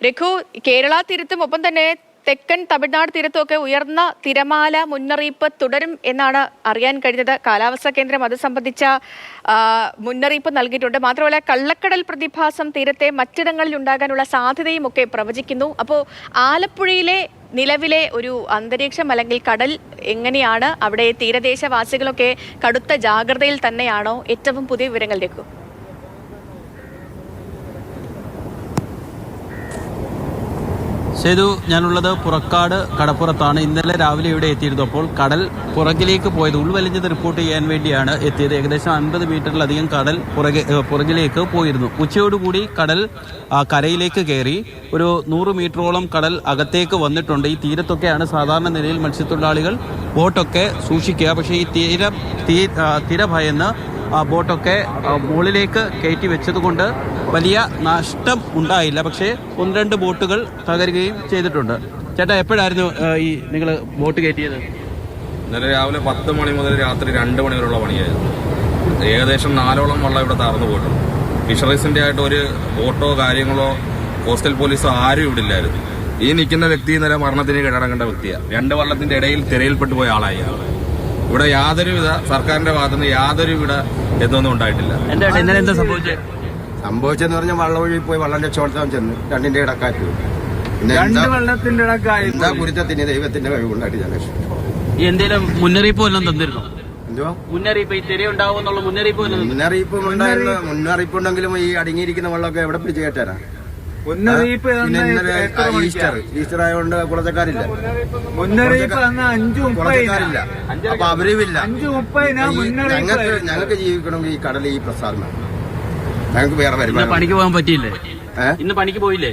രഘു, കേരള തീരത്തും ഒപ്പം തന്നെ തെക്കൻ തമിഴ്നാട് തീരത്തുമൊക്കെ ഉയർന്ന തിരമാല മുന്നറിയിപ്പ് തുടരും എന്നാണ് അറിയാൻ കഴിഞ്ഞത്. കാലാവസ്ഥാ കേന്ദ്രം അത് സംബന്ധിച്ച മുന്നറിയിപ്പ് നൽകിയിട്ടുണ്ട്. മാത്രമല്ല, കള്ളക്കടൽ പ്രതിഭാസം തീരത്തെ മറ്റിടങ്ങളിൽ ഉണ്ടാകാനുള്ള സാധ്യതയും ഒക്കെ പ്രവചിക്കുന്നു. അപ്പോൾ ആലപ്പുഴയിലെ നിലവിലെ ഒരു അന്തരീക്ഷം അല്ലെങ്കിൽ കടൽ എങ്ങനെയാണ്? അവിടെ തീരദേശവാസികളൊക്കെ കടുത്ത ജാഗ്രതയിൽ തന്നെയാണോ? ഏറ്റവും പുതിയ വിവരങ്ങൾ രഘു. സേതു, ഞാനുള്ളത് പുറക്കാട് കടപ്പുറത്താണ്. ഇന്നലെ രാവിലെ ഇവിടെ എത്തിയിരുന്നു. അപ്പോൾ കടൽ പുറകിലേക്ക് പോയത് ഉൾവലിഞ്ഞത് റിപ്പോർട്ട് ചെയ്യാൻ വേണ്ടിയാണ് എത്തിയത്. ഏകദേശം 50 മീറ്ററിലധികം കടൽ പുറകിലേക്ക് പോയിരുന്നു. ഉച്ചയോടുകൂടി കടൽ കരയിലേക്ക് കയറി ഒരു 100 മീറ്ററോളം കടൽ അകത്തേക്ക് വന്നിട്ടുണ്ട്. ഈ തീരത്തൊക്കെയാണ് സാധാരണ നിലയിൽ മത്സ്യത്തൊഴിലാളികൾ ബോട്ടൊക്കെ സൂക്ഷിക്കുക. പക്ഷേ ഈ തിര ഭയന്ന് ബോട്ടൊക്കെ മുകളിലേക്ക് കയറ്റി വെച്ചതുകൊണ്ട് വലിയ നഷ്ടം ഉണ്ടായില്ല. പക്ഷേ 1-2 ബോട്ടുകൾ തകരുകയും ചെയ്തിട്ടുണ്ട്. ചേട്ടാ, എപ്പോഴായിരുന്നു ഈ നിങ്ങൾ ബോട്ട് കയറ്റിയത്? ഇന്നലെ രാവിലെ 10 മണി മുതൽ രാത്രി 2 മണി വരെയുള്ള പണിയായിരുന്നു. ഏകദേശം 4ഓളം വെള്ളം ഇവിടെ താർന്നു പോയിട്ടുണ്ട്. ഫിഷറീസിന്റെ ആയിട്ട് ഒരു ബോട്ടോ കാര്യങ്ങളോ കോസ്റ്റൽ പോലീസോ ആരും ഇവിടെ ഇല്ലായിരുന്നു. ഈ നിൽക്കുന്ന വ്യക്തി ഇന്നലെ മരണത്തിന് കീഴടങ്ങേണ്ട വ്യക്തിയാണ്. 2 വള്ളത്തിന്റെ ഇടയിൽ തിരയിൽപ്പെട്ടു പോയ ആളായി. ഇവിടെ യാതൊരുവിധ സർക്കാരിന്റെ ഭാഗത്തുനിന്ന് യാതൊരുവിധ എന്തൊന്നും ഉണ്ടായിട്ടില്ല. എന്താ സംഭവിച്ചെന്ന് പറഞ്ഞാൽ വള്ളം ഒഴുകി പോയി വള്ളം രക്ഷപ്പെടുത്താൻ ചെന്ന് 2ന്റെ ഇടക്കാറ്റ് എന്താ കുരുത്തത്തിന് ദൈവത്തിന്റെ കഴിവുണ്ടായിട്ട് ഞാൻ എന്തെങ്കിലും മുന്നറിയിപ്പ് വല്ലതും തന്നിരുന്നോ? എന്തുവാ മുന്നറിയിപ്പ്? ഈ തിരയുണ്ടാവുന്നുള്ള മുന്നറിയിപ്പ് ഉണ്ടായിരുന്നു. മുന്നറിയിപ്പുണ്ടെങ്കിലും ഈ അടങ്ങിയിരിക്കുന്ന വെള്ളമൊക്കെ എവിടെ പിടിച്ച് കേട്ടാരാ? ഈസ്റ്റർ ആയതുകൊണ്ട് കുളച്ചക്കാരില്ല. കുളച്ചക്കാരില്ല. അപ്പൊ അവരുമില്ല. ഞങ്ങൾക്ക് ജീവിക്കണമെങ്കിൽ ഈ കടൽ ഈ പ്രസാദം ഞങ്ങൾക്ക് വേറെ വരുമാനം. പണിക്ക് പോകാൻ പറ്റിയില്ലേ? ഇന്ന് പണിക്ക് പോയില്ലേ?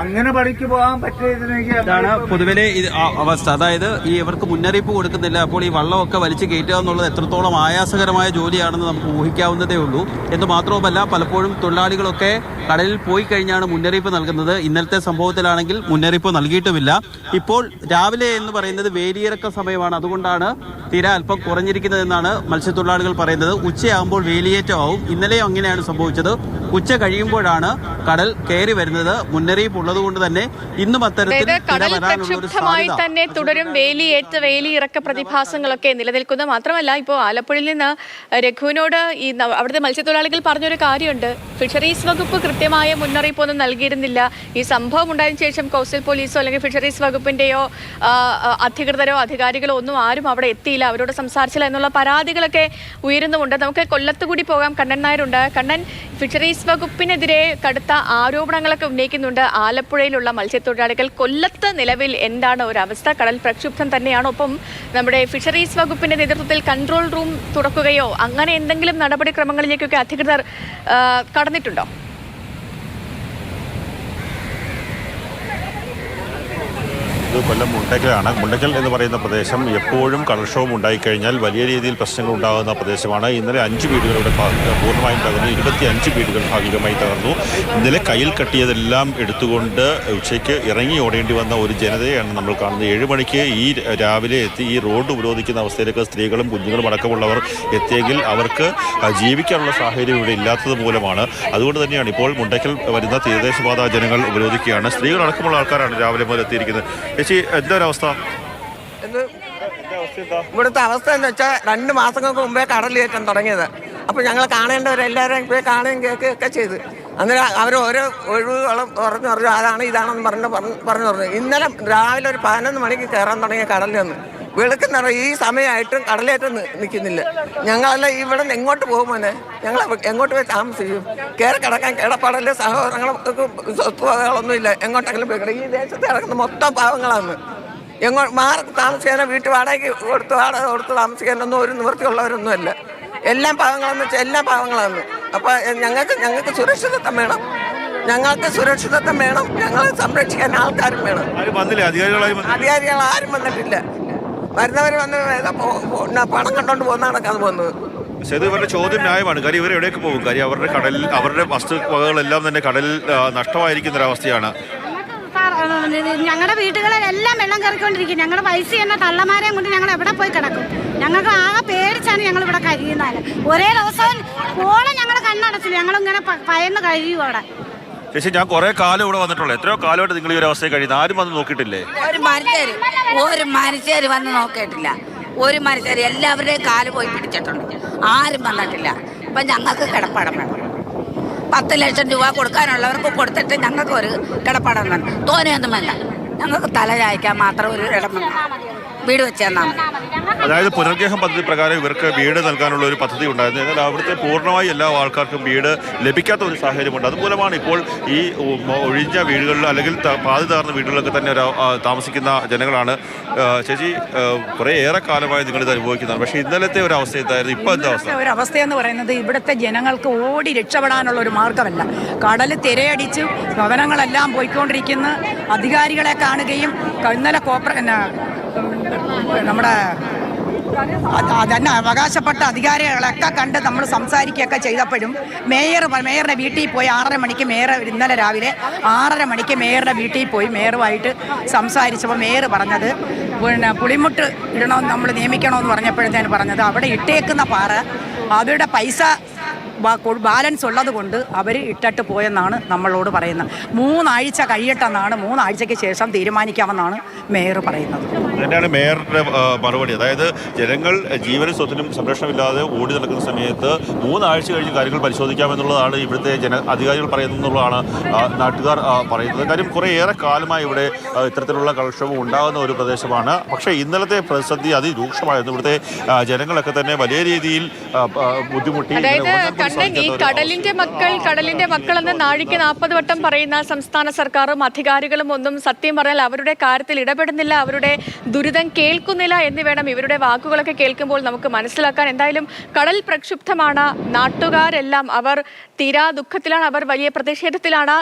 അങ്ങനെ പണിക്ക് പോകാൻ പറ്റിയതാണ് പൊതുവിലെ അവസ്ഥ. അതായത് ഇവർക്ക് മുന്നറിയിപ്പ് കൊടുക്കുന്നില്ല. അപ്പോൾ ഈ വള്ളമൊക്കെ വലിച്ചു കയറ്റുക എന്നുള്ളത് എത്രത്തോളം ആയാസകരമായ ജോലിയാണെന്ന് നമുക്ക് ഊഹിക്കാവുന്നതേ ഉള്ളൂ. എന്ന് മാത്രവുമല്ല, പലപ്പോഴും തൊഴിലാളികളൊക്കെ കടലിൽ പോയി കഴിഞ്ഞാണ് മുന്നറിയിപ്പ് നൽകുന്നത്. ഇന്നലത്തെ സംഭവത്തിലാണെങ്കിൽ മുന്നറിയിപ്പ് നൽകിയിട്ടുമില്ല. ഇപ്പോൾ രാവിലെ എന്ന് പറയുന്നത് വേലിയിറക്ക സമയമാണ്. അതുകൊണ്ടാണ് തിര അല്പം കുറഞ്ഞിരിക്കുന്നതെന്നാണ് മത്സ്യത്തൊഴിലാളികൾ പറയുന്നത്. ഉച്ചയാകുമ്പോൾ വേലിയേറ്റമാവും. ഇന്നലെയും അങ്ങനെയാണ് സംഭവിച്ചത്. ഉച്ച കഴിയുമ്പോഴാണ് കടൽ കയറി വരുന്നത്. മുന്നറിയിപ്പ് ഉള്ളത് കൊണ്ട് തന്നെ ഇന്നും അത്തരത്തിൽ പ്രക്ഷുബ്ധമായി തന്നെ തുടരും. വേലിയിറക്ക പ്രതിഭാസങ്ങളൊക്കെ നിലനിൽക്കുന്നു. മാത്രമല്ല, ഇപ്പോൾ ആലപ്പുഴയിൽ നിന്ന് രഘുവിനോട് ഈ അവിടുത്തെ മത്സ്യത്തൊഴിലാളികൾ പറഞ്ഞൊരു കാര്യമുണ്ട്. ഫിഷറീസ് വകുപ്പ് കൃത്യമായ മുന്നറിയിപ്പൊന്നും നൽകിയിരുന്നില്ല. ഈ സംഭവം ഉണ്ടായതിനു ശേഷം കോസ്റ്റൽ പോലീസോ അല്ലെങ്കിൽ ഫിഷറീസ് വകുപ്പിന്റെയോ അധികൃതരോ അധികാരികളോ ഒന്നും ആരും അവിടെ എത്തിയില്ല, അവരോട് സംസാരിച്ചില്ല എന്നുള്ള പരാതികളൊക്കെ ഉയരുന്നുമുണ്ട്. നമുക്ക് കൊല്ലത്ത് കൂടി പോകാം. കണ്ണൻ നായരുണ്ട്. കണ്ണൻ, ഫിഷറീസ് വകുപ്പിനെതിരെ കടുത്ത ആരോപണങ്ങളൊക്കെ ഉന്നയിക്കുന്നുണ്ട് ആലപ്പുഴയിലുള്ള മത്സ്യത്തൊഴിലാളികൾ. കൊല്ലത്ത് നിലവിൽ എന്താണ് ഒരു അവസ്ഥ? കടൽ പ്രക്ഷുബ്ധം തന്നെയാണോ? ഒപ്പം നമ്മുടെ ഫിഷറീസ് വകുപ്പിന്റെ നേതൃത്വത്തിൽ കൺട്രോൾ റൂം തുറക്കുകയോ അങ്ങനെ എന്തെങ്കിലും നടപടിക്രമങ്ങളിലേക്കൊക്കെ അധികൃതർ കടന്നിട്ടുണ്ടോ? കൊല്ലം മുണ്ടക്കലാണ്. മുണ്ടക്കൽ എന്ന് പറയുന്ന പ്രദേശം എപ്പോഴും കടൽക്ഷോഭം ഉണ്ടായിക്കഴിഞ്ഞാൽ വലിയ രീതിയിൽ പ്രശ്നങ്ങൾ ഉണ്ടാകുന്ന പ്രദേശമാണ്. ഇന്നലെ 5 വീടുകളുടെ പൂർണ്ണമായും തകർന്നു. 25 വീടുകൾ ഭാഗികമായി തകർന്നു. ഇന്നലെ കയ്യിൽ കെട്ടിയതെല്ലാം എടുത്തുകൊണ്ട് ഉച്ചയ്ക്ക് ഇറങ്ങി ഓടേണ്ടി വന്ന ഒരു ജനതയാണ് നമ്മൾ കാണുന്നത്. 7 മണിക്ക് ഈ രാവിലെ എത്തി ഈ റോഡ് ഉപരോധിക്കുന്ന അവസ്ഥയിലേക്ക് സ്ത്രീകളും കുഞ്ഞുങ്ങളും അടക്കമുള്ളവർ എത്തിയെങ്കിൽ അവർക്ക് ജീവിക്കാനുള്ള സാഹചര്യം ഇവിടെ ഇല്ലാത്തത് മൂലമാണ്. അതുകൊണ്ട് തന്നെയാണ് ഇപ്പോൾ മുണ്ടക്കൽ വരുന്ന തീരദേശപാത ജനങ്ങൾ ഉപരോധിക്കുകയാണ്. സ്ത്രീകളടക്കമുള്ള ആൾക്കാരാണ് രാവിലെ മുതൽ എത്തിയിരിക്കുന്നത്. ചേച്ചി, എന്താ ഒരവസ്ഥ? ഇവിടുത്തെ അവസ്ഥ എന്ന് വെച്ചാൽ 2 മാസങ്ങൾക്ക് മുമ്പേ കടലേറ്റം തുടങ്ങിയത്. അപ്പോൾ ഞങ്ങൾ കാണേണ്ടവരെല്ലാവരും പോയി കാണുകയും കേൾക്കുകയൊക്കെ ചെയ്ത് അന്നേരം അവർ ഓരോ ഒഴിവുകളും പറഞ്ഞു അതാണ് ഇതാണെന്ന് പറഞ്ഞു. ഇന്നലെ രാവിലെ ഒരു 11 മണിക്ക് കയറാൻ തുടങ്ങിയ കടലിൽ നിന്ന് വെളുക്കുന്ന ഈ സമയമായിട്ടും കടലേറ്റം നിൽക്കുന്നില്ല. ഞങ്ങളെല്ലാം ഇവിടെ നിന്ന് എങ്ങോട്ട് പോകുമ്പോനെ ഞങ്ങൾ എങ്ങോട്ട് പോയി താമസിക്കും? കയറി കിടക്കാൻ കിടപ്പാടല്ലേ സഹോദരങ്ങൾക്ക് സ്വത്തുവകകളൊന്നുമില്ല. എങ്ങോട്ടെങ്കിലും പോയി കിടക്കും. ഈ ദേശത്ത് കിടക്കുന്ന മൊത്തം പാവങ്ങളാണ്. മാറി താമസിക്കാനോ വീട്ടു വാടക കൊടുത്ത് താമസിക്കാനൊന്നും ഒരു നിവൃത്തിയുള്ളവരൊന്നുമല്ല. എല്ലാം പാവങ്ങളെന്ന് വെച്ചാൽ എല്ലാം പാവങ്ങളാണ്. അപ്പോൾ ഞങ്ങൾക്ക് സുരക്ഷിതത്വം വേണം. ഞങ്ങളെ സംരക്ഷിക്കാൻ ആൾക്കാരും വേണം. അധികാരികൾ ആരും വന്നിട്ടില്ല. വരുന്നവർ വന്ന് പണം കണ്ടോണ്ട് പോകുന്ന നടക്കാതെ പോകുന്നത്. ഇവരുടെ ചോദ്യം ന്യായമാണ്. കാര്യം ഇവർ എവിടേക്ക് പോകും? കാര്യം അവരുടെ കടലിൽ അവരുടെ വസ്തുവകകളെല്ലാം തന്നെ കടലിൽ നഷ്ടമായിരിക്കുന്ന ഒരവസ്ഥയാണ്. ഞങ്ങളുടെ വീടുകളിലെല്ലാം വെള്ളം കയറിക്കൊണ്ടിരിക്കും. ഞങ്ങളുടെ പൈസ എന്ന തള്ളമാരെയും കൊണ്ട് ഞങ്ങൾ എവിടെ പോയി കിടക്കും? ഞങ്ങൾക്ക് ആകെ പേടിച്ചാണ് ഞങ്ങൾ ഇവിടെ കഴിയുന്നത്. ഒരേ ദിവസം പോളെ ഞങ്ങൾ കണ്ണടച്ചില്ല. ഞങ്ങളിങ്ങനെ ഭയന്ന് കഴിയും അവിടെ. ചേച്ചി, ഞാൻ കുറെ കാലം ഇവിടെ വന്നിട്ടുള്ളൂ. എത്രയോ കാലമായിട്ട് നിങ്ങൾ ഈ ഒരു അവസ്ഥയിൽ കഴിയുന്നത്? ആരും വന്ന് നോക്കിയിട്ടില്ലേ? ഒരു മനുഷ്യർ വന്ന് നോക്കിയിട്ടില്ല. ഒരു മനുഷ്യർ എല്ലാവരുടെയും കാല് പോയി പിടിച്ചിട്ടുണ്ട്. ആരും വന്നിട്ടില്ല. ഇപ്പം ഞങ്ങൾക്ക് കിടപ്പാടം വേണം. 10 ലക്ഷം രൂപ കൊടുക്കാനുള്ളവർക്ക് കൊടുത്തിട്ട് ഞങ്ങൾക്ക് ഒരു കിടപ്പാടം വേണം. തോനെയൊന്നും വേണ്ട. ഞങ്ങൾക്ക് തല ചായ്ക്കാൻ മാത്രം ഒരു ഇടം വീട് വെച്ച് തന്നാൽ മതി. അതായത് പുനർഗേഹം പദ്ധതി പ്രകാരം ഇവർക്ക് വീട് നൽകാനുള്ള ഒരു പദ്ധതി ഉണ്ടായിരുന്നു. എന്നാൽ അവിടുത്തെ പൂർണ്ണമായി എല്ലാ ആൾക്കാർക്കും വീട് ലഭിക്കാത്ത ഒരു സാഹചര്യമുണ്ട്. അതുമൂലമാണ് ഇപ്പോൾ ഈ ഒഴിഞ്ഞ വീടുകളിൽ അല്ലെങ്കിൽ പാതി തകർന്ന വീടുകളിലൊക്കെ തന്നെ താമസിക്കുന്ന ജനങ്ങളാണ്. ചേച്ചി, കുറേ ഏറെ കാലമായി നിങ്ങളിത് അനുഭവിക്കുന്നതാണ്. പക്ഷേ ഇന്നലത്തെ ഒരു അവസ്ഥ എന്തായിരുന്നു? ഇപ്പോൾ എന്താ അവസ്ഥ? ഒരു അവസ്ഥയെന്ന് പറയുന്നത് ഇവിടുത്തെ ജനങ്ങൾക്ക് ഓടി രക്ഷപ്പെടാനുള്ള ഒരു മാർഗമല്ല. കടൽ തിരയടിച്ച് ഭവനങ്ങളെല്ലാം പോയിക്കൊണ്ടിരിക്കുന്ന അധികാരികളെ കാണുകയും ഇന്നലെ നമ്മുടെ അതന്നെ അവകാശപ്പെട്ട അധികാരികളൊക്കെ കണ്ട് നമ്മൾ സംസാരിക്കുകയൊക്കെ ചെയ്തപ്പോഴും മേയറുടെ വീട്ടിൽ പോയി 6:30 മണിക്ക് ഇന്നലെ രാവിലെ 6:30 മണിക്ക് മേയറുടെ വീട്ടിൽ പോയി മേയറുമായിട്ട് സംസാരിച്ചപ്പോൾ മേയർ പറഞ്ഞത് പുളിമുട്ട് ഇടണമെന്ന് നമ്മൾ നിയമിക്കണമെന്ന് പറഞ്ഞപ്പോഴത്തേന് പറഞ്ഞത് അവിടെ ഇട്ടേക്കുന്ന പാറ അവരുടെ പൈസ ബാലൻസ് ഉള്ളത് കൊണ്ട് അവർ ഇട്ടിട്ട് പോയെന്നാണ് നമ്മളോട് പറയുന്നത്. 3 ആഴ്ച കഴിയട്ടെന്നാണ്, 3 ആഴ്ചയ്ക്ക് ശേഷം തീരുമാനിക്കാമെന്നാണ് മേയർ പറയുന്നത്. തന്നെയാണ് മേയറുടെ മറുപടി. അതായത് ജനങ്ങൾ ജീവനും സ്വത്തിനും സംരക്ഷണമില്ലാതെ ഓടി നടക്കുന്ന സമയത്ത് 3 ആഴ്ച കഴിഞ്ഞ് കാര്യങ്ങൾ പരിശോധിക്കാമെന്നുള്ളതാണ് ഇവിടുത്തെ അധികാരികൾ പറയുന്നതെന്നുള്ളതാണ് നാട്ടുകാർ പറയുന്നത്. കാര്യം കുറേയേറെ കാലമായി ഇവിടെ ഇത്തരത്തിലുള്ള കൽക്ഷോഭം ഉണ്ടാകുന്ന ഒരു പ്രദേശമാണ്. പക്ഷേ ഇന്നലത്തെ പ്രതിസന്ധി അതിരൂക്ഷമായിരുന്നു. ഇവിടുത്തെ ജനങ്ങളൊക്കെ തന്നെ വലിയ രീതിയിൽ ബുദ്ധിമുട്ടി. ഈ കടലിന്റെ മക്കൾ എന്ന് നാഴിക്ക് 40 വട്ടം പറയുന്ന സംസ്ഥാന സർക്കാരും അധികാരികളും ഒന്നും സത്യം പറഞ്ഞാൽ അവരുടെ കാര്യത്തിൽ ഇടപെടുന്നില്ല, അവരുടെ ദുരിതം കേൾക്കുന്നില്ല എന്ന് വേണം ഇവരുടെ വാക്കുകളൊക്കെ കേൾക്കുമ്പോൾ നമുക്ക് മനസ്സിലാക്കാൻ. എന്തായാലും കടൽ പ്രക്ഷുബ്ധമാണ്. നാട്ടുകാരെല്ലാം അവർ തീരാ ദുഃഖത്തിലാണ്, അവർ വലിയ പ്രതിഷേധത്തിലാണ്.